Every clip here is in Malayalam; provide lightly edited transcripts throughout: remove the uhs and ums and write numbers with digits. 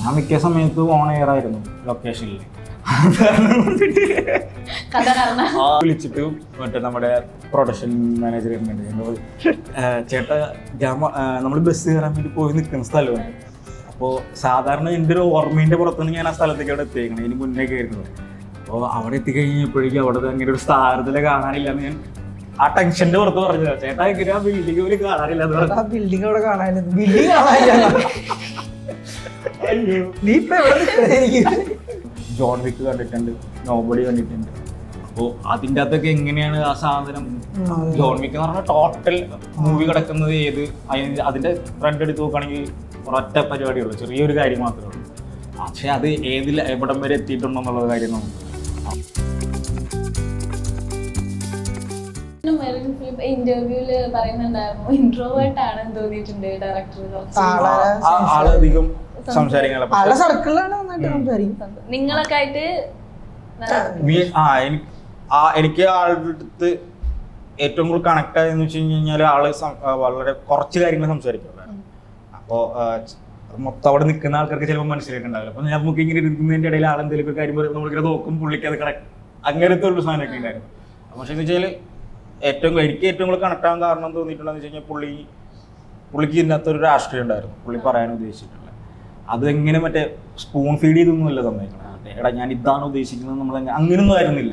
ഞാൻ മിക്ക സമയത്തും ഓൺ എയർ ആയിരുന്നു ലൊക്കേഷനിൽ. വിളിച്ചിട്ട് മറ്റേ നമ്മുടെ പ്രൊഡക്ഷൻ മാനേജർ ചേട്ടാ നമ്മൾ ബസ് കയറാൻ വേണ്ടി പോയി നിൽക്കുന്ന സ്ഥലമാണ്. അപ്പോൾ സാധാരണ എൻ്റെ ഒരു ഓർമ്മേൻ്റെ പുറത്തുനിന്ന് ഞാൻ ആ സ്ഥലത്തേക്ക് അവിടെ എത്തിയേക്കണം, ഇതിന് മുന്നേ കയറുന്നത്. അപ്പോൾ അവിടെ എത്തിക്കഴിഞ്ഞപ്പോഴേക്കും അവിടെ അങ്ങനെ ഒരു സ്ഥാനത്തിലെ കാണാനില്ലെന്ന് ഞാൻ ആ ടെൻഷന്റെ പുറത്ത് പറഞ്ഞത്. ചേട്ടാ എങ്ങനെ ആ ബിൽഡിംഗ് പോലും കാണാനില്ല എന്ന് പറഞ്ഞു. ആ ബിൽഡിംഗ് അവിടെ കാണാനില്ല, ബിൽഡിംഗ് കാണാനില്ല. നീ ഇപ്പൊ എവിടെ? ജോൺ വിക്ക് കണ്ടിട്ടുണ്ട്, നോബഡി കണ്ടിട്ടുണ്ട്. അപ്പോൾ അതിൻ്റെ അകത്തൊക്കെ എങ്ങനെയാണ് ആ സാധനം ജോൺ വിക്ക് എന്ന് പറഞ്ഞാൽ ടോട്ടൽ മൂവി കിടക്കുന്നത് ഏത് അതിൻ്റെ ഫ്രണ്ട് എടുത്ത് നോക്കുകയാണെങ്കിൽ ഒരൊറ്റ പരിപാടിയുള്ളൂ, ചെറിയൊരു കാര്യം മാത്രമേ ഉള്ളൂ. പക്ഷെ അത് ഏതിൽ എവിടം വരെ എത്തിയിട്ടുണ്ടെന്നുള്ള കാര്യം നമുക്ക് ഇന്റർവ്യൂല് പറയുന്നുണ്ടായിരുന്നു ഇൻട്രോവേർട്ട് ആണെന്ന് തോന്നിയിട്ടുണ്ട് ഡയറക്ടർ. ആളധികം സംസാരിക്കാനുള്ള നിങ്ങളൊക്കെ ആയിട്ട് എനിക്ക് ആളുടെ അടുത്ത് ഏറ്റവും കൂടുതൽ കണക്ട് ആയെന്ന് വെച്ച് കഴിഞ്ഞാൽ ആള് വളരെ കുറച്ച് കാര്യങ്ങൾ സംസാരിക്കുള്ളൂ. അപ്പോൾ മൊത്തം അവിടെ നിൽക്കുന്ന ആൾക്കാർക്ക് ചിലപ്പോൾ മനസ്സിലായിട്ടുണ്ടാവില്ല. അപ്പൊ നമുക്ക് ഇങ്ങനെ ഇരിക്കുന്നതിന്റെ ഇടയിൽ ആളെന്തെങ്കിലും ഒരു കാര്യം പറയുമ്പോൾ നമ്മളിങ്ങനെ നോക്കും, പുള്ളിക്ക് അത് കണക്ട് അങ്ങനത്തെ ഒരു സാധനമൊക്കെ ഉണ്ടായിരുന്നു. പക്ഷെ എന്ന് വെച്ചാൽ എനിക്ക് ഏറ്റവും കൂടുതൽ കണക്ട് ആവാൻ കാരണം തോന്നിയിട്ടുണ്ടെന്ന് വെച്ച് കഴിഞ്ഞാൽ പുള്ളിക്ക് ഇതിനകത്തൊരു രാഷ്ട്രീയം ഉണ്ടായിരുന്നു, പുള്ളി പറയാൻ ഉദ്ദേശിച്ചിട്ടുള്ളത്. അതെങ്ങനെ മറ്റേ സ്പൂൺ ഫീഡ് ചെയ്തൊന്നുമല്ല തന്നേക്കണം. എടാ ഞാൻ ഇതാണ് ഉദ്ദേശിക്കുന്നത്, നമ്മൾ അങ്ങനെയൊന്നും ആയിരുന്നില്ല.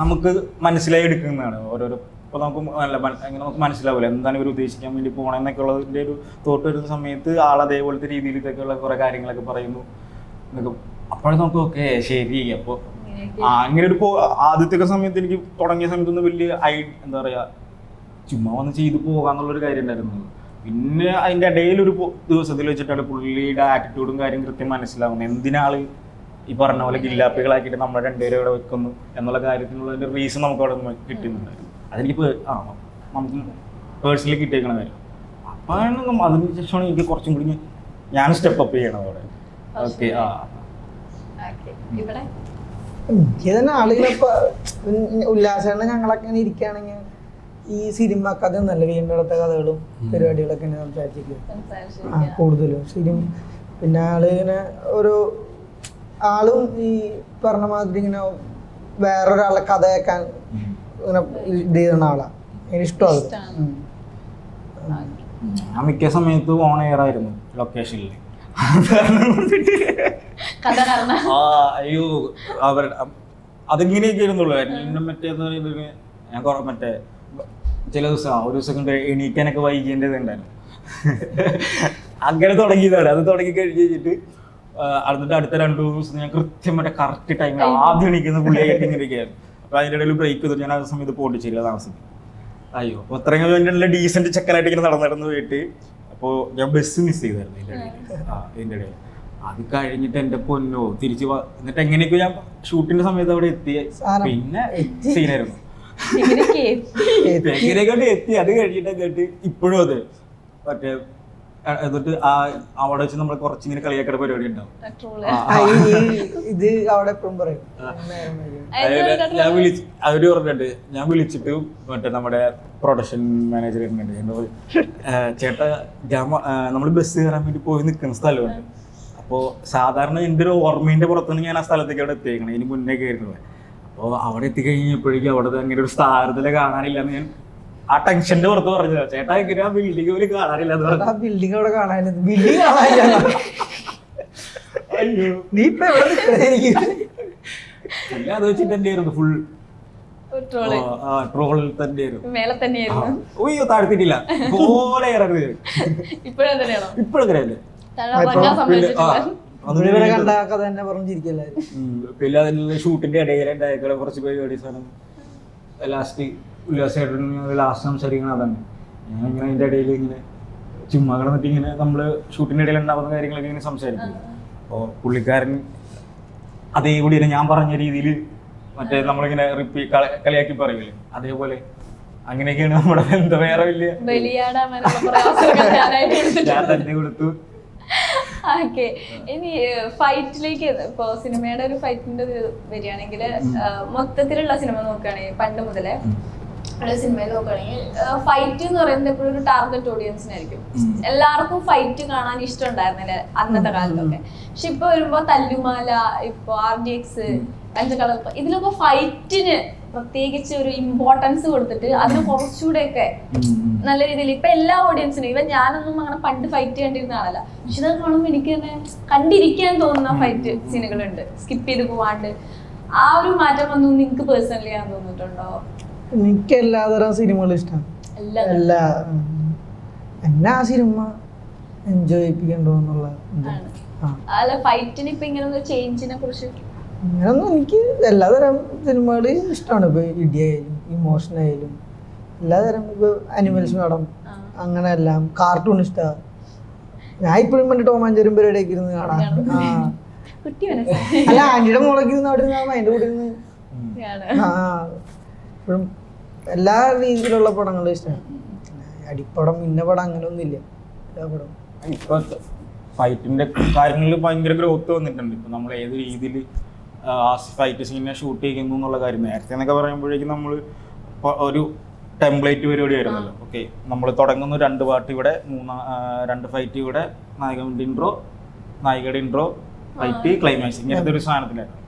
നമുക്ക് മനസ്സിലായി എടുക്കുന്നതാണ് ഓരോരോ. ഇപ്പോൾ അങ്ങനെ നമുക്ക് മനസ്സിലാവില്ല എന്താണ് ഇവർ ഉദ്ദേശിക്കാൻ വേണ്ടി പോകണമെന്നൊക്കെ ഉള്ളതിൻ്റെ ഒരു തോട്ട് വരുന്ന സമയത്ത് ആൾ അതേപോലത്തെ രീതിയിൽ ഇതൊക്കെയുള്ള കുറേ കാര്യങ്ങളൊക്കെ പറയുന്നു എന്നൊക്കെ. അപ്പോഴും നമുക്ക് ഓക്കെ ശരി. അപ്പോൾ അങ്ങനെ ഒരു ആദ്യത്തെ സമയത്ത് എനിക്ക് തുടങ്ങിയ സമയത്തൊന്നും വലിയ എന്താ പറയുക, ചുമ്മാ വന്ന് ചെയ്ത് പോകാന്നുള്ളൊരു കാര്യം ഉണ്ടായിരുന്നു. പിന്നെ അതിൻ്റെ ഇടയിലൊരു ദിവസത്തിൽ വെച്ചിട്ടാണ് പുള്ളിയുടെ ആറ്റിറ്റ്യൂഡും കാര്യം കൃത്യം മനസ്സിലാവുന്നത്. എന്തിനാൾ ഈ പറഞ്ഞ പോലെ ഗില്ലാപ്പികളാക്കിയിട്ട് നമ്മളെ രണ്ടുപേരും ഇവിടെ വെക്കുന്നു എന്നുള്ള കാര്യത്തിനുള്ള റീസൺ നമുക്ക് അവിടെ നിന്ന് കിട്ടുന്നുണ്ടായിരുന്നു. അതെനിക്ക് നമുക്ക് പേഴ്സണലി കിട്ടിയേക്കണ കാര്യം. അപ്പോഴാണ് അതിന് ശേഷമാണ് എനിക്ക് കുറച്ചും കൂടി ഞാൻ സ്റ്റെപ്പ് അപ്പ് ചെയ്യണം അവിടെ. ഓക്കെ എനിക്ക് തന്നെ ആളുകളിപ്പോ ഉല്ലാസേണ്ണ ഞങ്ങളൊക്കെ ഇരിക്കുകയാണെങ്കിൽ ഈ സിനിമ കഥ ഒന്നല്ല, വീണ്ടും കഥകളും പരിപാടികളൊക്കെ സംസാരിച്ചിരിക്കും കൂടുതലും സിനിമ. പിന്നെ ആള് ഇങ്ങനെ ഒരു ആളും ഈ പറഞ്ഞ മാതിരി ഇങ്ങനെ വേറൊരാളെ കഥ കേൾക്കാൻ ഇങ്ങനെ ഇത് ചെയ്യുന്ന ആളാ. എനിക്ക് ഇഷ്ടമാണ്. ഞാൻ മിക്ക സമയത്തും ഓൺ എയർ ആയിരുന്നു ലൊക്കേഷനിൽ. അയ്യോ അതിങ്ങനെയൊക്കെ ആയിരുന്നുള്ളൂ. മറ്റേന്ന് പറയുന്നത് ഞാൻ മറ്റേ ചില ദിവസം ഒരു ദിവസം കൊണ്ട് എണീക്കാനൊക്കെ വൈകേണ്ടതുണ്ടായിരുന്നു. അങ്ങനെ തുടങ്ങിയതാണ്. അത് തുടങ്ങി കഴിഞ്ഞ് കഴിഞ്ഞിട്ട് അടുത്ത 2 ദിവസം ഞാൻ കൃത്യം മറ്റേ കറക്റ്റ് ടൈമിൽ ആദ്യം എണീക്കുന്ന പുള്ളിയായിട്ട് ഇങ്ങനെയൊക്കെയായിരുന്നു. അപ്പൊ അതിൻ്റെ ഇടയിൽ ബ്രേക്ക് ചെയ്തു. ഞാൻ ആ സമയത്ത് പോണ്ടിച്ചേരിയില്ല താമസിക്കും. അയ്യോ അപ്പൊ അത്രയും നല്ല ഡീസന്റ് ചെക്കനായിട്ട് ഇങ്ങനെ നടന്നു പോയിട്ട് അപ്പോൾ ഞാൻ ബസ് മിസ് ചെയ്തായിരുന്നു ഇതിൻ്റെ ഇടയിൽ. അത് കഴിഞ്ഞിട്ട് എൻ്റെ പൊന്നോ തിരിച്ച് എന്നിട്ട് എങ്ങനെയൊക്കെ ഞാൻ ഷൂട്ടിന്റെ സമയത്ത് അവിടെ എത്തി. പിന്നെ സീനായിരുന്നു എങ്ങനെയൊക്കെ എത്തി. അത് കഴിഞ്ഞിട്ട് കേട്ട് ഇപ്പോഴും അത് മറ്റേ എന്നിട്ട് അവിടെ വെച്ച് നമ്മൾ കുറച്ചിങ്ങനെ കളിയാക്കട പരിപാടി ഉണ്ടാവും. ഇത് അവിടെ എപ്പോഴും പറയും. അവര് പറഞ്ഞിട്ട് ഞാൻ വിളിച്ചിട്ട് മറ്റേ നമ്മുടെ പ്രൊഡക്ഷൻ മാനേജർ ചേട്ടാ നമ്മൾ ബസ് കയറാൻ വേണ്ടി പോയി നിൽക്കുന്ന സ്ഥലമുണ്ട്. അപ്പോൾ സാധാരണ എൻ്റെ ഒരു ഓർമ്മേൻ്റെ പുറത്തുനിന്ന് ഞാൻ ആ സ്ഥലത്തേക്ക് അവിടെ എത്തിയേക്കണം, ഇതിന് മുന്നേ കയറുന്നത്. അപ്പോൾ അവിടെ എത്തിക്കഴിഞ്ഞപ്പോഴേക്കും അവിടെ അങ്ങനെ ഒരു സ്ഥാനത്തിലെ കാണാനില്ലെന്ന് ഞാൻ ആ ടെൻഷന്റെ പുറത്ത് പറഞ്ഞത്. ചേട്ടാ എങ്ങനെ ആ ബിൽഡിംഗ് പോലും കാണാനില്ല എന്ന് പറഞ്ഞു. ആ ബിൽഡിംഗ് അവിടെ കാണാനില്ല, ബിൽഡിംഗ് കാണാനില്ല. നീ ഇപ്പൊ എവിടെ? പിന്നെ അത് വെച്ചിട്ട് തന്നെയായിരുന്നു ഫുൾ ട്രോളിൽ തന്നെയായിരുന്നു. അയ്യോ താഴ്ത്തിട്ടില്ല പോലെ ഇറങ്ങുന്നത് ഇപ്പോഴെങ്ങനെയല്ലേ. പിന്നെ അതിനുള്ള ഷൂട്ടിന്റെ ഇടയിലുണ്ടായ കുറച്ച് പരിപാടി സാധനം ലാസ്റ്റ് ഉല്ലാസമായിട്ട് ലാസ്റ്റ് സംസാരിക്കണം. അതാണ് ഞാൻ ഇങ്ങനെ അതിൻ്റെ ഇടയിൽ ഇങ്ങനെ ചുമ്മാ കിടന്നിട്ട് ഇങ്ങനെ നമ്മള് ഷൂട്ടിന്റെ ഇടയിൽ ഉണ്ടാവുന്ന കാര്യങ്ങളൊക്കെ ഇങ്ങനെ സംസാരിക്കും. അപ്പോൾ പുള്ളിക്കാരൻ അതേകൂടി ഞാൻ പറഞ്ഞ രീതിയിൽ മറ്റേ നമ്മളിങ്ങനെ കളിയാക്കി പറയൂലേ അതേപോലെ അങ്ങനെയൊക്കെയാണ് നമ്മുടെ എന്താ വേറെ വലിയ ഞാൻ തന്നെ കൊടുത്തു. ഓക്കെ, ഇനി ഫൈറ്റിലേക്ക് ഇപ്പൊ സിനിമയുടെ ഒരു ഫൈറ്റിന്റെ വരികയാണെങ്കിൽ മൊത്തത്തിലുള്ള സിനിമ നോക്കുകയാണെങ്കിൽ പണ്ട് മുതലേ സിനിമയിൽ നോക്കുകയാണെങ്കിൽ ഫൈറ്റ് എന്ന് പറയുന്നത് എപ്പോഴും ഒരു ടാർഗറ്റ് ഓഡിയൻസിനായിരിക്കും. എല്ലാവർക്കും ഫൈറ്റ് കാണാൻ ഇഷ്ടം ഉണ്ടായിരുന്നില്ല അന്നത്തെ കാലത്തൊക്കെ. പക്ഷെ ഇപ്പൊ വരുമ്പോ തല്ലുമാല, ഇപ്പൊ RDX, പഞ്ചകളർ, ഇതിലൊക്കെ ഫൈറ്റിന് പ്രത്യേകിച്ച് ഒരു ഇമ്പോർട്ടൻസ് കൊടുത്തിട്ട് അതിന് കുറച്ചുകൂടെയൊക്കെ നല്ല രീതിയിൽ ഇപ്പൊ എല്ലാ ഓഡിയൻസിനും, ഇവൻ ഞാനൊന്നും അങ്ങനെ പണ്ട് ഫൈറ്റ് കണ്ടിരുന്ന ആളല്ല, പക്ഷെ ഇതൊക്കെ കാണുമ്പോൾ എനിക്ക് തന്നെ കണ്ടിരിക്കാൻ തോന്നുന്ന ഫൈറ്റ് സീനുകളുണ്ട്, സ്കിപ്പ് ചെയ്ത് പോവാണ്ട്. ആ ഒരു മാറ്റം വന്നു നിങ്ങൾക്ക് പേഴ്സണലി ആണെന്ന് തോന്നിയിട്ടുണ്ടോ? എനിക്ക് എല്ലാതരം സിനിമകളും ഇഷ്ടമാണ്. എല്ലാ എന്നെ ആ സിനിമ എൻജോയ് ചെയ്യിപ്പിക്കണ്ടോ എന്നുള്ള അല്ല, ഫൈറ്റിന് ഇപ്പൊ ഇങ്ങനെ ചേഞ്ചിനെ കുറിച്ച് അങ്ങനൊന്നും എനിക്ക് എല്ലാതരം സിനിമകളും ഇഷ്ടമാണ്. ഇപ്പൊ ഇടിയായാലും ഇമോഷനായാലും എല്ലാതരം, ഇപ്പൊ അനിമൽസ് മാഡം അങ്ങനെ എല്ലാം, കാർട്ടൂൺ ഇഷ്ടമാണ്. ഞാൻ ഇപ്പോഴും പണ്ട് ടോം ആൻഡ് ജെറി പരിപാടിയൊക്കെ ഇരുന്ന് കാണാം. അല്ല, ആന്റിയുടെ മുളക്ക് ഇരുന്ന് അവിടെ ഇരുന്ന് അതിന്റെ കൂടെ ഇരുന്ന് ഇപ്പോഴും എല്ലാ രീതിയിലുള്ള പടങ്ങളും ഇഷ്ടമാണ്. അടിപ്പടം ഇന്ന പടം അങ്ങനെയൊന്നും ഇല്ല. എല്ലാ പടം ഇപ്പൊ ഫൈറ്റിന്റെ കാര്യങ്ങളിൽ ഭയങ്കര ഗ്രോത്ത് വന്നിട്ടുണ്ട്. ഇപ്പൊ നമ്മൾ ഏത് രീതിയിൽ ഫൈറ്റ് സീനെ ഷൂട്ട് ചെയ്യുന്നു എന്നുള്ള കാര്യം, നേരത്തെ എന്നൊക്കെ പറയുമ്പോഴേക്കും നമ്മൾ ഒരു ടെംപ്ലേറ്റ് പരിപാടി ആയിരുന്നല്ലോ. ഓക്കെ, നമ്മൾ തുടങ്ങുന്നു 2 പാട്ട് ഇവിടെ, 2 ഫൈറ്റ് ഇവിടെ, നായകന്റെ ഇൻട്രോ, നായികയുടെ ഇൻട്രോ, ഫൈറ്റ്, ക്ലൈമാക്സ്, ഇങ്ങനത്തെ ഒരു സാധനത്തിലായിരുന്നു.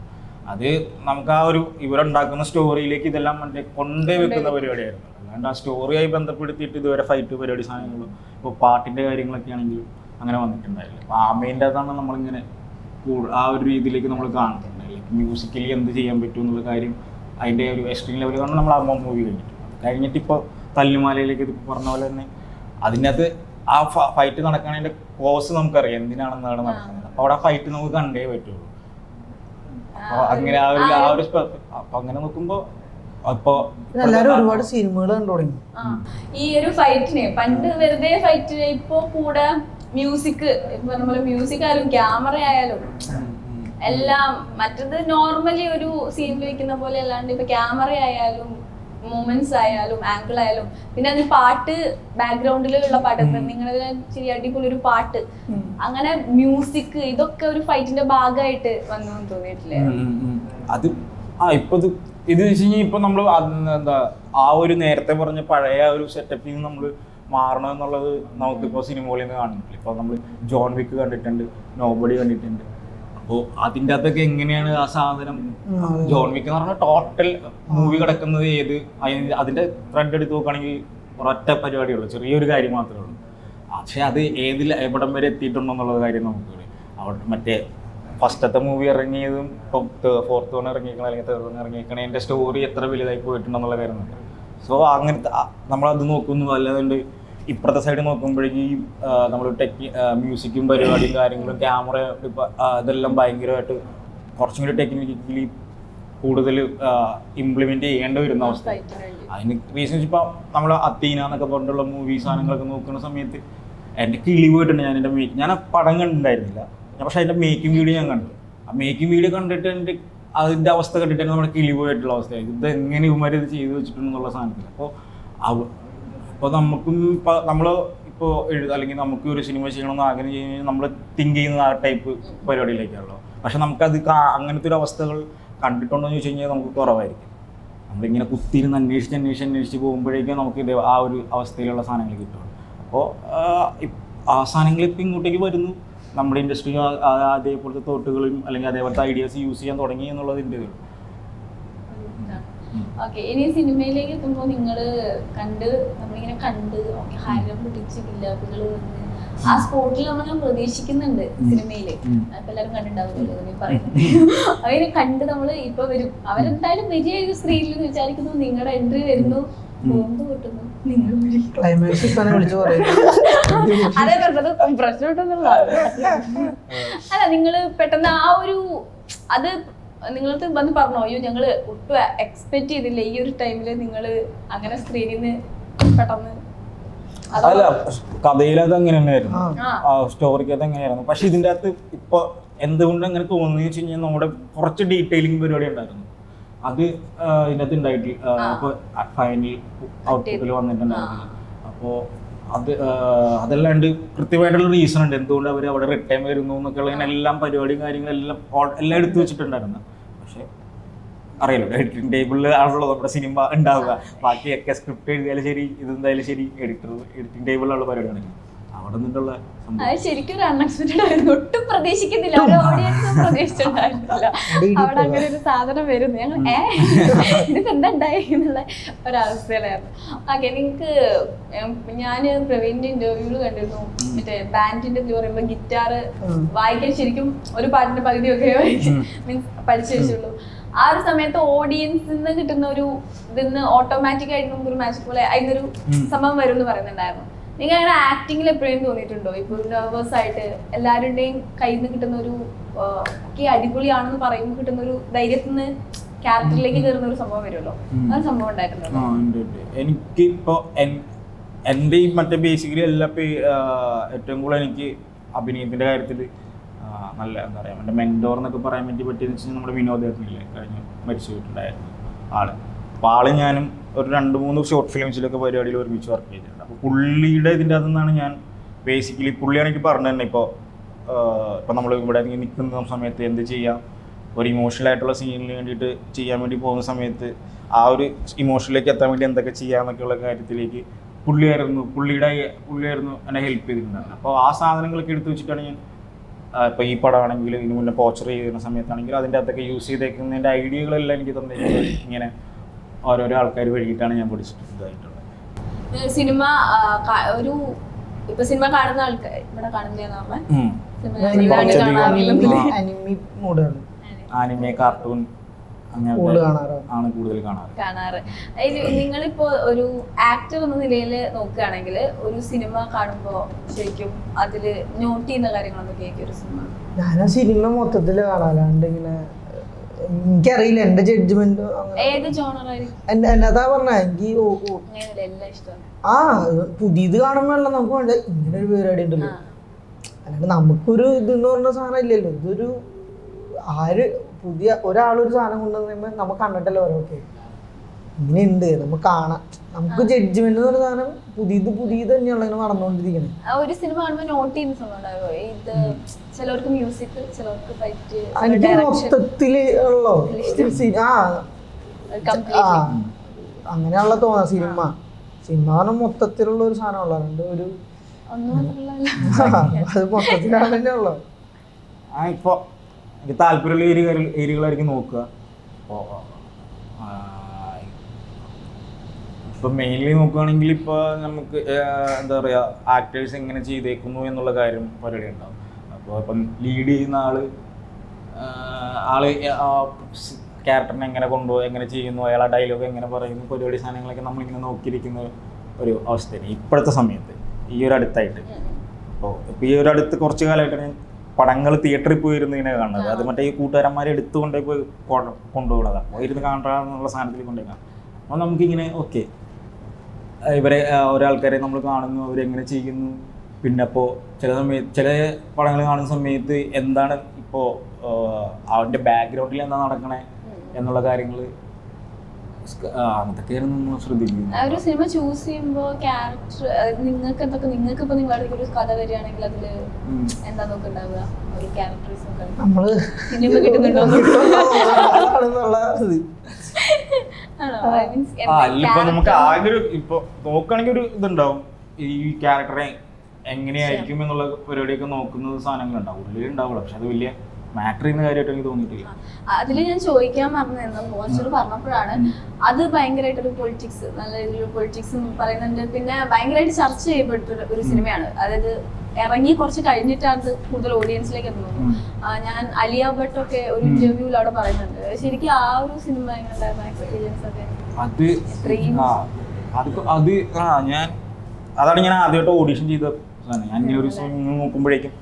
അത് നമുക്ക് ആ ഒരു ഇവരുണ്ടാക്കുന്ന സ്റ്റോറിയിലേക്ക് ഇതെല്ലാം കൊണ്ടേ വെക്കുന്ന പരിപാടിയായിരുന്നു. അല്ലാണ്ട് ആ സ്റ്റോറിയായി ബന്ധപ്പെടുത്തിയിട്ട് ഇതുവരെ ഫൈറ്റ് പരിപാടി സാധനങ്ങളും ഇപ്പോൾ പാട്ടിൻ്റെ കാര്യങ്ങളൊക്കെ ആണെങ്കിലും അങ്ങനെ വന്നിട്ടുണ്ടായില്ല. അപ്പോൾ ആമേൻ്റെ അതാണ് നമ്മളിങ്ങനെ ആ ഒരു രീതിയിലേക്ക് നമ്മൾ കാണുന്നുണ്ട്. മ്യൂസിക്കലി എന്ത് ചെയ്യാൻ പറ്റും എന്നുള്ള കാര്യം അതിൻ്റെ ഒരു എക്സ്ട്രീം ലെവലിലാണ് നമ്മൾ ആ മൂവി കഴിഞ്ഞിട്ട് ഇപ്പോൾ തല്ലുമാലയിലേക്ക് ഇത് പറഞ്ഞ പോലെ തന്നെ അതിനകത്ത് ആ ഫൈറ്റ് നടക്കണതിൻ്റെ കോസ് നമുക്കറിയാം എന്തിനാണെന്നാണ് നടക്കുന്നത്. അപ്പോൾ അവിടെ ആ ഫൈറ്റ് നമുക്ക് കണ്ടേ പറ്റുള്ളൂ. അപ്പോൾ അങ്ങനെ ആ ഒരു അപ്പോൾ അങ്ങനെ നോക്കുമ്പോൾ അപ്പോൾ എല്ലാവരും ഒരുപാട് സിനിമകൾ കണ്ടു തുടങ്ങി. ഈ ഒരു ഫൈറ്റിനെ പണ്ട് വെറുതെ ഫൈറ്റിനെ ഇപ്പൊ കൂടെ മ്യൂസിക്, മ്യൂസിക് ആയാലും ക്യാമറ ആയാലും എല്ലാം മറ്റത് നോർമലി ഒരു സീനിൽ വെക്കുന്ന പോലെ അല്ലാണ്ട് ഇപ്പൊ ക്യാമറ ആയാലും മൂമെന്റ്സ് ആയാലും ആംഗിൾ ആയാലും പിന്നെ അതിന് പാട്ട് ബാക്ക്ഗ്രൗണ്ടിലുള്ള പാട്ട്, നിങ്ങളുടെ ശരി അടിപൊളി ഒരു പാട്ട്, അങ്ങനെ മ്യൂസിക്, ഇതൊക്കെ ഒരു ഫൈറ്റിന്റെ ഭാഗമായിട്ട് വന്നു തോന്നിയിട്ടില്ലേ? അത് ഇപ്പൊ ഇത് വെച്ച് കഴിഞ്ഞാൽ ഇപ്പൊ നമ്മള് എന്താ ആ ഒരു നേരത്തെ പറഞ്ഞ പഴയ ഒരു സെറ്റപ്പിൽ നിന്ന് നമ്മൾ മാറണം എന്നുള്ളത് നമുക്കിപ്പോ സിനിമകളിൽ നിന്ന് കാണുന്നില്ല. ഇപ്പൊ നമ്മൾ ജോൺ വിക്ക് കണ്ടിട്ടുണ്ട്, നോബഡി കണ്ടിട്ടുണ്ട്. അപ്പോൾ അതിൻ്റെ അകത്തൊക്കെ എങ്ങനെയാണ് ആ സാധനം, ജോൺ വിക്ക് എന്ന് പറഞ്ഞാൽ ടോട്ടൽ മൂവി കിടക്കുന്നത് അതിന്റെ ത്രെഡ് എടുത്ത് നോക്കുകയാണെങ്കിൽ ഒരൊറ്റ പരിപാടിയുള്ളൂ, ചെറിയൊരു കാര്യം മാത്രമേ ഉള്ളൂ. പക്ഷെ അത് എവിടം വരെ എത്തിയിട്ടുണ്ടോ എന്നുള്ള കാര്യം നമുക്ക് അവിടെ മറ്റേ ഫസ്റ്റത്തെ മൂവി ഇറങ്ങിയതും ഇപ്പം 4th വൺ ഇറങ്ങിയിരിക്കണം അല്ലെങ്കിൽ 3rd വൺ ഇറങ്ങിയിരിക്കണതിൻ്റെ സ്റ്റോറി എത്ര വലുതായി പോയിട്ടുണ്ടെന്നുള്ള കാര്യം നോക്കാം. സോ അങ്ങനത്തെ നമ്മളത് നോക്കുന്നു. അല്ലാതെ ഇപ്പുറത്തെ സൈഡ് നോക്കുമ്പോഴേക്കും നമ്മൾ മ്യൂസിക്കും പരിപാടിയും കാര്യങ്ങളും ക്യാമറ ഇതെല്ലാം ഭയങ്കരമായിട്ട് കുറച്ചും കൂടി ടെക്നിക്കലി കൂടുതൽ ഇംപ്ലിമെന്റ് ചെയ്യേണ്ടി വരുന്ന അവസ്ഥ. അതിന് റീസൺസ് ഇപ്പം നമ്മൾ അത്തീന എന്നൊക്കെ പറഞ്ഞിട്ടുള്ള മൂവി സാധനങ്ങളൊക്കെ നോക്കുന്ന സമയത്ത് എൻ്റെ കിളി പോയിട്ടുണ്ട്. ഞാൻ ആ പടം കണ്ടിട്ടുണ്ടായിരുന്നില്ല, പക്ഷെ അതിൻ്റെ മേക്കിംഗ് വീഡിയോ ഞാൻ കണ്ടു. ആ മേക്കിംഗ് വീഡിയോ കണ്ടിട്ട് എൻ്റെ അതിൻ്റെ അവസ്ഥ കണ്ടിട്ട് നമ്മുടെ കിളി പോയിട്ടുള്ള അവസ്ഥയായിരുന്നു. ഇത് എങ്ങനെ ഇവന്മാർ ഇത് ചെയ്ത് വെച്ചിട്ടുണ്ടെന്നുള്ള സാധനത്തിൽ. അപ്പോൾ നമുക്കും ഇപ്പോൾ നമ്മൾ ഇപ്പോൾ അല്ലെങ്കിൽ നമുക്ക് ഒരു സിനിമ ചെയ്യണമെന്ന് ആഗ്രഹം ചെയ്യുന്നത് നമ്മൾ തിങ്ക് ചെയ്യുന്ന ആ ടൈപ്പ് പരിപാടിയിലേക്കാണല്ലോ. പക്ഷെ നമുക്കത് അങ്ങനത്തെ ഒരു അവസ്ഥകൾ കണ്ടിട്ടുണ്ടോ എന്ന് ചോദിച്ചു കഴിഞ്ഞാൽ നമുക്ക് കുറവായിരിക്കും. നമ്മളിങ്ങനെ കുത്തിയിരുന്ന് അന്വേഷിച്ച് പോകുമ്പോഴേക്കും നമുക്ക് ആ ഒരു അവസ്ഥയിലുള്ള സാധനങ്ങൾ കിട്ടുള്ളൂ. അപ്പോൾ ആ സാധനങ്ങൾ ഇപ്പം ഇങ്ങോട്ടേക്ക് വരുന്നു. നമ്മുടെ ഇൻഡസ്ട്രി അതേപോലത്തെ തോട്ടുകളും അല്ലെങ്കിൽ അതേപോലത്തെ ഐഡിയാസ് യൂസ് ചെയ്യാൻ തുടങ്ങി എന്നുള്ളതിൻ്റെ ഇത്. ഓക്കെ, ഇനി സിനിമയിലേക്ക് എത്തുമ്പോൾ നമ്മളിങ്ങനെ കണ്ട് ഹരം പിടിച്ച് കില്ലാപ്പുകൾ വന്ന് ആ സ്പോട്ടിൽ നമ്മളിങ്ങനെ പ്രതീക്ഷിക്കുന്നുണ്ട് സിനിമയില്. ഇപ്പൊ എല്ലാവരും കണ്ടിട്ടുണ്ടാവില്ലല്ലോ നീ പറയുന്നത്. അവരെ കണ്ട് നമ്മള് ഇപ്പൊ വരും, അവരെന്തായാലും വലിയൊരു സ്ക്രീനിൽ വിചാരിക്കുന്നു നിങ്ങളുടെ എൻട്രി വരുന്നു, ബോംബ് കിട്ടുന്നു, നിങ്ങൾ അതേ പറഞ്ഞത് പ്രശ്നമുണ്ടെന്നുള്ളതാണ്. അല്ല, നിങ്ങള് പെട്ടെന്ന് ആ ഒരു അത് നിങ്ങൾക്ക് വന്ന് പറഞ്ഞോ, അയ്യോ ഞങ്ങള് ഒട്ടും എക്സ്പെക്ട് ചെയ്തില്ല ഈ ഒരു ടൈമില് നിങ്ങള് അങ്ങനെ സ്ക്രീനിൽ നിന്ന് പെട്ടെന്ന്? അല്ല, കഥയിലത് അങ്ങനെ തന്നെയായിരുന്നു, സ്റ്റോറിക്ക് അത് എങ്ങനെയായിരുന്നു. പക്ഷെ ഇതിൻ്റെ അകത്ത് ഇപ്പൊ എന്തുകൊണ്ട് അങ്ങനെ തോന്നുന്നു വെച്ച് കഴിഞ്ഞാൽ നമ്മുടെ കുറച്ച് ഡീറ്റെയിലിംഗ് പരിപാടി ഉണ്ടായിരുന്നു. അത് ഇതിനകത്ത് ഉണ്ടായിട്ടില്ല. ഇപ്പൊ ഫൈനൽ ഔട്ട്പുട്ടിൽ വന്നിട്ടുണ്ടായിരുന്നില്ല. അപ്പോൾ അതല്ലാണ്ട് കൃത്യമായിട്ടുള്ള റീസൺ ഉണ്ട് എന്തുകൊണ്ട് അവർ അവിടെ റിട്ടേൺ വരുന്നു എന്നൊക്കെ ഉള്ളതിനെല്ലാം പരിപാടിയും കാര്യങ്ങളെല്ലാം എടുത്തു വെച്ചിട്ടുണ്ടായിരുന്നു. പക്ഷെ അറിയാലോ എഡിറ്റിംഗ് ടേബിളിൽ ആണല്ലോ നമ്മുടെ സിനിമ ഉണ്ടാവുക. ബാക്കിയൊക്കെ സ്ക്രിപ്റ്റ് എഴുതിയാലും ശരി ഇതെന്തായാലും ശരി എഡിറ്റിംഗ് ടേബിളിലുള്ള പരിപാടിയാണ്. അവിടെ നിന്നുള്ള അത് ശരിക്കും ഒരു അൺഎക്സ്പെക്ടഡ് ആയിരുന്നു. ഒട്ടും പ്രതീക്ഷിക്കുന്നില്ല, ഒരു ഓഡിയൻസ് പ്രതീക്ഷിച്ചിട്ടുണ്ടായിരുന്നില്ല അവിടെ അങ്ങനെ ഒരു സാധനം വരുന്നു. ഞങ്ങൾ ഇതിപ്പോ എന്താ ഉണ്ടായി എന്നുള്ള ഒരവസ്ഥയിലായിരുന്നു. ഓക്കെ, നിങ്ങൾക്ക് ഞാൻ പ്രവീണിന്റെ ഇന്റർവ്യൂല് കണ്ടിരുന്നു, മറ്റേ ബാൻഡിന്റെ ഇത് പറയുമ്പോ ഗിറ്റാർ വായിക്കാൻ ശരിക്കും ഒരു പാട്ടിന്റെ പകുതിയൊക്കെ മീൻസ് പഠിച്ചു വെച്ചുള്ളൂ. ആ ഒരു സമയത്ത് ഓഡിയൻസിൽ നിന്ന് കിട്ടുന്ന ഒരു ഇതിന്ന് ഓട്ടോമാറ്റിക് ആയിട്ട് നമുക്കൊരു മാജിക് പോലെ അതിനൊരു സംഭവം വരും എന്ന് പറയുന്നുണ്ടായിരുന്നു. നിങ്ങൾ അങ്ങനെ ആക്ടിങ്ങിൽ എപ്പോഴും തോന്നിയിട്ടുണ്ടോ? ഇപ്പൊ നെർവസ് ആയിട്ട് എല്ലാവരുടെയും കയ്യിൽ നിന്ന് കിട്ടുന്ന ഒരു അടിപൊളിയാണെന്ന് പറയുമ്പോൾ കിട്ടുന്ന ഒരു ധൈര്യത്തിൽ നിന്ന് ക്യാരക്ടറിലേക്ക് കയറുന്ന ഒരു സംഭവം വരുമല്ലോ, ആ സംഭവം ഉണ്ടായിട്ടുണ്ടോ? എനിക്കിപ്പോ എൻ്റെ ഈ മറ്റേ ബേസിക്കലി എല്ലാ ഏറ്റവും കൂടുതൽ എനിക്ക് അഭിനയത്തിന്റെ കാര്യത്തിൽ നല്ല എന്താ പറയാ, എൻ്റെ മെന്റോർ എന്നൊക്കെ പറയാൻ വേണ്ടി പറ്റിയെന്ന് വെച്ചാൽ നമ്മുടെ വിനോദേട്ടനില്ലേ, കഴിഞ്ഞ് മരിച്ചു പോയിട്ടുണ്ടായിരുന്നു ആള്. അപ്പോൾ ആള് ഞാനും ഒരു 2-3 ഷോർട്ട് ഫിലിംസിലൊക്കെ പരിപാടിയിൽ ഒരുമിച്ച് വർക്ക് ചെയ്തിട്ടുണ്ട്. അപ്പോൾ പുള്ളിയുടെ ഇതിൻ്റെ അതെന്നാണ് ഞാൻ ബേസിക്കലി പുള്ളിയാണ് എനിക്ക് പറഞ്ഞു തന്നെ. ഇപ്പോൾ നമ്മൾ ഇവിടെ നിൽക്കുന്ന സമയത്ത് എന്ത് ചെയ്യാം, ഒരു ഇമോഷണൽ ആയിട്ടുള്ള സീനിന് വേണ്ടിയിട്ട് ചെയ്യാൻ വേണ്ടി പോകുന്ന സമയത്ത് ആ ഒരു ഇമോഷനിലേക്ക് എത്താൻ വേണ്ടി എന്തൊക്കെ ചെയ്യാമെന്നൊക്കെയുള്ള കാര്യത്തിലേക്ക് പുള്ളിയായിരുന്നു എന്നെ ഹെൽപ്പ് ചെയ്തിട്ടുണ്ടായിരുന്നു. അപ്പോൾ ആ സാധനങ്ങളൊക്കെ എടുത്ത് വെച്ചിട്ടാണ് ഞാൻ ഇപ്പോൾ ഈ പടമാണെങ്കിലും ഇതിന് മുന്നേ പോർച്ചർ ചെയ്യുന്ന സമയത്താണെങ്കിലും അതിൻ്റെ അകത്തൊക്കെ യൂസ് ചെയ്തേക്കുന്നതിൻ്റെ ഐഡിയകളെല്ലാം എനിക്ക് തന്നിട്ടുള്ളത് ഇങ്ങനെ ഓരോരോ ആൾക്കാർ വഴിയിട്ടാണ് ഞാൻ പഠിച്ചിട്ടുണ്ടായിട്ടുള്ളത്. സിനിമ ഒരു ഇപ്പൊ സിനിമ കാണുന്ന ആൾക്കാർ ഇവിടെ കാണുന്നതെന്ന് ആനിമെ, കാർട്ടൂൺ അങ്ങനെ ആണ് കൂടുതൽ കാണാറ്. നിങ്ങളിപ്പോ ഒരു ആക്ടർ എന്ന നിലയിൽ നോക്കുകയാണെങ്കിൽ ഒരു സിനിമ കാണുമ്പോ ശരിക്കും അതില് നോട്ട് ചെയ്യുന്ന കാര്യങ്ങളൊക്കെ ഒരു സിനിമ? ഞാൻ സിനിമ മൊത്തത്തില് കാണാലാണ്ട് ഇങ്ങനെ എനിക്കറിയില്ല എന്റെ ജഡ്ജ്മെന്റ്. ഏത് ജോണറായിരിക്കും എന്നതാ പറഞ്ഞ എനിക്ക് എല്ലാം ഇഷ്ടമാണ്. ആ പുതിയത് കാണുമ്പോഴല്ല നമുക്ക് വേണ്ട ഇങ്ങനെ ഒരു പരിപാടി ഉണ്ടല്ലോ. അല്ലാണ്ട് നമുക്കൊരു ഇതെന്ന് പറഞ്ഞ സാധനം ഇല്ലല്ലോ. ഇതൊരു പുതിയ ഒരാളൊരു സാധനം കൊണ്ടുവന്ന് നമുക്ക് കണ്ടിട്ടല്ലോ ഓരോക്കെ ഇങ്ങനെ ഉണ്ട് നമുക്ക് കാണാം. നമുക്ക് ജഡ്ജ്മെന്റ് എന്ന് പറഞ്ഞ സാധനം പുതിയത് തന്നെയുള്ള ഇങ്ങനെ നടന്നുകൊണ്ടിരിക്കണേ. ഒരു സിനിമ കാണുമ്പോൾ നോട്ട് ചെയ്യുന്ന സംഭവം ഉണ്ടാവോ? ഇത് ചിലർക്ക് മ്യൂസിക്, ചിലർക്ക് ഫൈറ്റ്, എനിക്ക് മൊത്തത്തില് ഉള്ളോ അങ്ങനെയുള്ള തോന്നാ. സിനിമ പറഞ്ഞാൽ മൊത്തത്തിലുള്ള ഒരു സാധനം ഉള്ളതുണ്ട്. ഒരു അത് മൊത്തത്തിലാണ് തന്നെ ഉള്ളത്. ഇപ്പോൾ എനിക്ക് താല്പര്യമുള്ള ഏരിയകളായിരിക്കും നോക്കുക. ഇപ്പോൾ മെയിൻലി നോക്കുകയാണെങ്കിൽ ഇപ്പോൾ നമുക്ക് എന്താ പറയുക, ആക്ടേഴ്സ് എങ്ങനെ ചെയ്തേക്കുന്നു എന്നുള്ള കാര്യം പരിപാടി ഉണ്ടാവും. അപ്പോൾ ഇപ്പം ലീഡ് ചെയ്യുന്ന ആള് ക്യാരക്ടറിനെ എങ്ങനെ കൊണ്ടുപോകും, എങ്ങനെ ചെയ്യുന്നു, അയാളെ ഡയലോഗ് എങ്ങനെ പറയുന്നു, പരിപാടി സാധനങ്ങളൊക്കെ നമ്മളിങ്ങനെ നോക്കിയിരിക്കുന്ന ഒരു അവസ്ഥയാണ് ഇപ്പോഴത്തെ സമയത്ത് ഈ ഒരു അടുത്തായിട്ട്. അപ്പോൾ ഇപ്പോൾ ഈ ഒരു അടുത്ത് കുറച്ച് കാലമായിട്ട് ഞാൻ പടങ്ങൾ തിയേറ്ററിൽ പോയിരുന്നു ഇങ്ങനെ കാണുന്നത്. അത് മറ്റേ ഈ കൂട്ടുകാരന്മാരെ എടുത്തുകൊണ്ടേ പോയി കൊണ്ടുപോകുന്നതാണ്. പോയിരുന്ന് കാണാനുള്ള സാധനത്തിൽ കൊണ്ടുപോയി. അപ്പോൾ നമുക്കിങ്ങനെ ഓക്കെ ഇവരെ ഒരാൾക്കാരെ നമ്മൾ കാണുന്നു, അവരെങ്ങനെ ചെയ്യുന്നു. പിന്നെ അപ്പോൾ ചില പടങ്ങൾ കാണുന്ന സമയത്ത് എന്താണ് ഇപ്പോൾ അവൻ്റെ ബാക്ക്ഗ്രൗണ്ടിൽ എന്താ നടക്കണേ എന്നുള്ള കാര്യങ്ങൾ അതൊക്കെയാണ് നമ്മൾ ശ്രദ്ധിക്കുന്നത്. ഒരു സിനിമ ചൂസ് ചെയ്യുമ്പോൾ ക്യാരക്ടർ നിങ്ങൾക്ക് ഇപ്പോൾ നിങ്ങളുടെ ഒരു കഥ വരികയാണെങ്കിൽ അതിൽ എന്താ നോക്കുന്നുണ്ടാവുക? ഒരു ക്യാരക്ടേഴ്സ് നമ്മള് സിനിമ കിട്ടുന്നുണ്ടോ? ഇപ്പൊ നമുക്ക് ആകെ ഒരു ഇപ്പൊ നോക്കുകയാണെങ്കിൽ ഒരു ഇതുണ്ടാവും, ഈ ക്യാരക്ടറെ എങ്ങനെയായിരിക്കും എന്നുള്ള പരിപാടിയൊക്കെ നോക്കുന്ന സാധനങ്ങളുണ്ടാവും, ഉള്ളിലുണ്ടാവുള്ളൂ. പക്ഷെ അത് വലിയ മാറ്റർ ചെയ്യുന്ന കാര്യമായിട്ട് എനിക്ക് തോന്നിയിട്ടില്ല. അതില് ഞാൻ ചോദിക്കാൻ പറഞ്ഞത് മോശം പറഞ്ഞപ്പോഴാണ് അത് ഭയങ്കരമായിട്ടൊരു പൊളിറ്റിക്സ്, നല്ല രീതിയിൽ പൊളിറ്റിക്സ് പറയുന്നുണ്ട്. പിന്നെ ഭയങ്കരമായിട്ട് ചർച്ച ചെയ്യപ്പെട്ട ഒരു സിനിമയാണ്. അതായത് ഇറങ്ങി കുറച്ച് കഴിഞ്ഞിട്ടാണ് കൂടുതൽ ഓഡിയൻസിലേക്ക് എത്തുന്നത്. ഞാൻ അലിയ ഭട്ടൊക്കെ ഒരു ഇന്റർവ്യൂവിൽ അവിടെ പറയുന്നുണ്ട്. ശരിക്കും ആ ഒരു സിനിമ എങ്ങനെയുണ്ടായിരുന്നു എക്സ്പീരിയൻസ് ഒക്കെ? അതാണ് ഞാൻ ആദ്യമായിട്ട് ഓഡീഷൻ ചെയ്ത സാധനം. ഞാൻ ഇങ്ങനെ ഒരു നോക്കുമ്പോഴേക്കും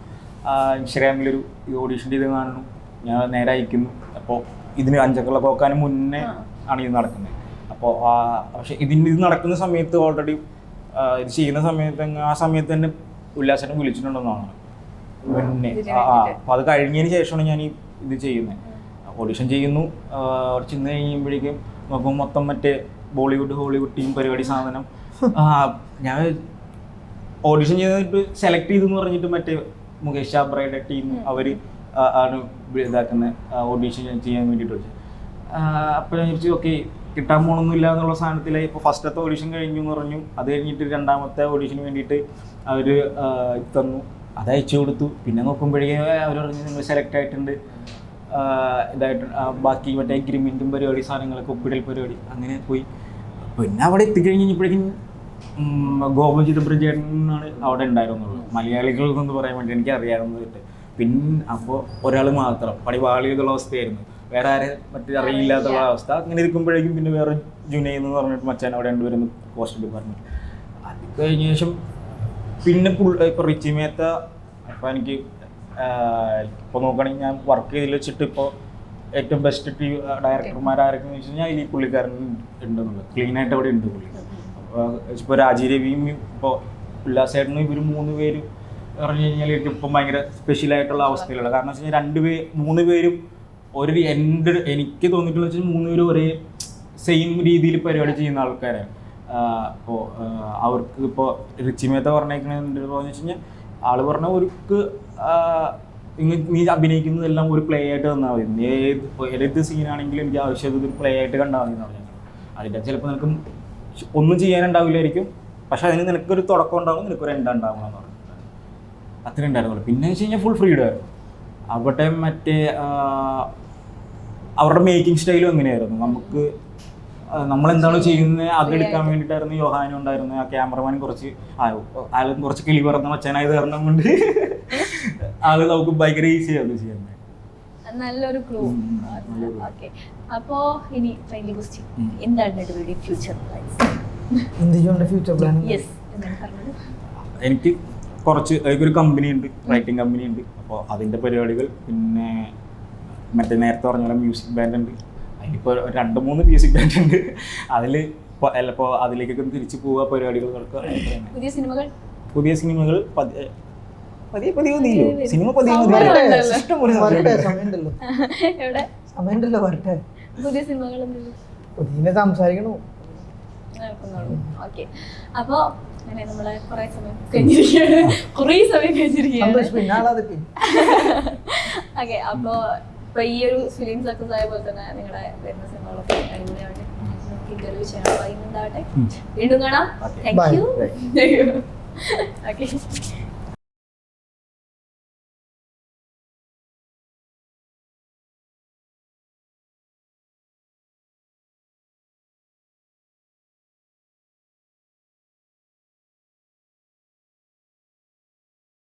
ഇൻസ്റ്റാഗ്രാമിലൊരു ഓഡീഷൻ ചെയ്ത് കാണുന്നു, ഞാൻ നേരെ അയക്കുന്നു. അപ്പോൾ ഇതിന് 5 o'clock നോക്കാനും മുന്നേ ആണ് ഇത് നടക്കുന്നത്. അപ്പോൾ പക്ഷെ ഇത് നടക്കുന്ന സമയത്ത് ഓൾറെഡി ഇത് ചെയ്യുന്ന സമയത്ത് ആ സമയത്ത് തന്നെ ഉല്ലാസേട്ടൻ വിളിച്ചിട്ടുണ്ടെന്നാണ് മുന്നേ. അപ്പോൾ അത് കഴിഞ്ഞതിന് ശേഷമാണ് ഞാൻ ഇത് ചെയ്യുന്നത്. ഓഡീഷൻ ചെയ്യുന്നു, ചെന്ന് കഴിയുമ്പോഴേക്കും നോക്കുമ്പോൾ മൊത്തം മറ്റേ ബോളിവുഡ് ഹോളിവുഡ് ടീം പരിപാടി സാധനം. ഞാൻ ഓഡീഷൻ ചെയ്തിട്ട് സെലക്ട് ചെയ്തെന്ന് പറഞ്ഞിട്ട് മറ്റേ മുകേഷ് ചാബ്രയുടെ ടീം അവർ ആണ് ഇതാക്കുന്നത് ഓഡീഷൻ ചെയ്യാൻ വേണ്ടിയിട്ട് വെച്ച്. അപ്പോൾ ഞാൻ വിചാരിച്ചു ഓക്കെ കിട്ടാൻ പോകണമെന്നില്ല എന്നുള്ള സാധനത്തിലായി. ഇപ്പോൾ ഫസ്റ്റത്തെ ഓഡിഷൻ കഴിഞ്ഞു എന്ന് പറഞ്ഞു. അത് കഴിഞ്ഞിട്ട് രണ്ടാമത്തെ ഓഡിഷന് വേണ്ടിയിട്ട് അവർ തന്നു, അത് അയച്ചു കൊടുത്തു. പിന്നെ നോക്കുമ്പോഴേ അവർ പറഞ്ഞു നിങ്ങൾ സെലക്ട് ആയിട്ടുണ്ട്, ഇതായിട്ട് ബാക്കി മറ്റേ എഗ്രിമെൻറ്റും പരിപാടി സാധനങ്ങളൊക്കെ ഒപ്പിടൽ പരിപാടി അങ്ങനെ പോയി. പിന്നെ അവിടെ എത്തിക്കഴിഞ്ഞപ്പോഴേക്കും ഗോപൻ ചിദംബരചേട്ടനാണ് അവിടെ ഉണ്ടായിരുന്നുള്ളൂ. മലയാളികൾ എന്ന് പറയാൻ വേണ്ടി എനിക്ക് അറിയാവുന്നതായിട്ട്. പിന്നെ അപ്പോൾ ഒരാൾ മാത്രം പടിപാളിയുള്ള അവസ്ഥയായിരുന്നു, വേറെ ആരെ മറ്റേ അറിയില്ലാത്തുള്ള അവസ്ഥ. അങ്ങനെ ഇരിക്കുമ്പോഴേക്കും പിന്നെ വേറെ ജുനൈ എന്ന് പറഞ്ഞിട്ട് മച്ചാൻ അവിടെ രണ്ടുപേരും പോസ്റ്റ് ഡിപ്പാർട്ട്മെൻറ്റ്. അത് കഴിഞ്ഞ ശേഷം പിന്നെ ഇപ്പോൾ റിച്ചി മേത്ത. അപ്പോൾ എനിക്ക് ഇപ്പോൾ നോക്കുകയാണെങ്കിൽ ഞാൻ വർക്ക് ചെയ്തിൽ വെച്ചിട്ട് ഇപ്പോൾ ഏറ്റവും ബെസ്റ്റ് ഡയറക്ടർമാരാരൊക്കെയെന്ന് വെച്ച് കഴിഞ്ഞാൽ അതിൽ പുള്ളിക്കാരൻ ഉണ്ടെന്നുള്ളത് ക്ലീനായിട്ട് അവിടെ ഉണ്ട് പുള്ളി. അപ്പോൾ ഇപ്പോൾ രാജീവ് രവിയും ഇപ്പോൾ ഉല്ലാസേട്ടനും ഇവർ 3 പേരും പറഞ്ഞു കഴിഞ്ഞാൽ ഇപ്പം ഭയങ്കര സ്പെഷ്യലായിട്ടുള്ള അവസ്ഥയിലുള്ള. കാരണം വെച്ച് കഴിഞ്ഞാൽ 3 പേരും ഒരു എനിക്ക് തോന്നിയിട്ടുള്ള വെച്ചാൽ 3 പേരും ഒരേ സെയിം രീതിയിൽ പരിപാടി ചെയ്യുന്ന ആൾക്കാരാണ്. അപ്പോൾ അവർക്ക് ഇപ്പോൾ റിച്ചി മേത്ത പറഞ്ഞേക്കണെന്ന് വെച്ച് കഴിഞ്ഞാൽ ആള് പറഞ്ഞ ഒരുക്ക് നീ അഭിനയിക്കുന്നതെല്ലാം ഒരു പ്ലേ ആയിട്ട് തന്നാൽ മതി, നീ ഏത് സീനാണെങ്കിലും എനിക്ക് ആവശ്യം ഒരു പ്ലേ ആയിട്ട് കണ്ടാൽ മതി എന്ന് പറഞ്ഞു. അതിൻ്റെ ചിലപ്പോൾ നിനക്ക് ഒന്നും ചെയ്യാനുണ്ടാവില്ലായിരിക്കും, പക്ഷെ അതിന് നിനക്കൊരു തുടക്കം ഉണ്ടാവും, നിനക്കൊരു എൻഡ് ഉണ്ടാവണം എന്ന് പറഞ്ഞു. അത്ര ഉണ്ടായിരുന്നുള്ളൂ. പിന്നെ വെച്ച് കഴിഞ്ഞാൽ ഫുൾ ഫ്രീഡം ആയിരുന്നു അവിടെ. മറ്റേ അവരുടെ മേക്കിംഗ് സ്റ്റൈലും എങ്ങനെയായിരുന്നു, നമുക്ക് നമ്മളെന്താണോ ചെയ്യുന്നത് അതെടുക്കാൻ വേണ്ടിയിട്ടായിരുന്നു യോഹാനും ഉണ്ടായിരുന്നത്. ആ ക്യാമറമാൻ ആളും കുറച്ച് കിളി പറഞ്ഞ മച്ചാനായത് കാരണം കൊണ്ട് ആള് നമുക്ക് ഭയങ്കര ഈസി ആയിരുന്നു ചെയ്യാൻ. നല്ലൊരു ക്ലൂ. ഓക്കെ, അപ്പോ ഇനി എന്താണ് ഫ്യൂച്ചർ പ്ലാൻ? എനിക്ക് ഒരു കമ്പനി ഉണ്ട്, റൈറ്റിംഗ് കമ്പനി ഉണ്ട്. അപ്പോൾ അതിൻ്റെ പരിപാടികൾ, പിന്നെ മറ്റേ നേരത്തെ പറഞ്ഞ പോലെ മ്യൂസിക് ബാൻഡ് ഉണ്ട്. അതിലിപ്പോൾ 2-3 മ്യൂസിക് ബാൻഡ് ഉണ്ട്. ഇപ്പോൾ അതിലേക്കൊക്കെ തിരിച്ചു പോവുക പരിപാടികൾക്ക്. പുതിയ സിനിമകൾ പതിയെ സിനിമ സംസാരിക്കണോ? അപ്പൊ നമ്മളെ കുറെ സമയം കഴിഞ്ഞിരിക്കുകയാണ്. ഓക്കെ, അപ്പൊ ഇപ്പൊ ഈ ഒരു ഫിലിം സക്സസ് ആയ പോലെ തന്നെ നിങ്ങളുടെ വരുന്ന സിനിമകളൊക്കെ അടിപൊളിയാവട്ടെ, ഇന്റർവ്യൂ ചെയ്യണം, വീണ്ടും കാണാം. Thank you. ഓക്കെ.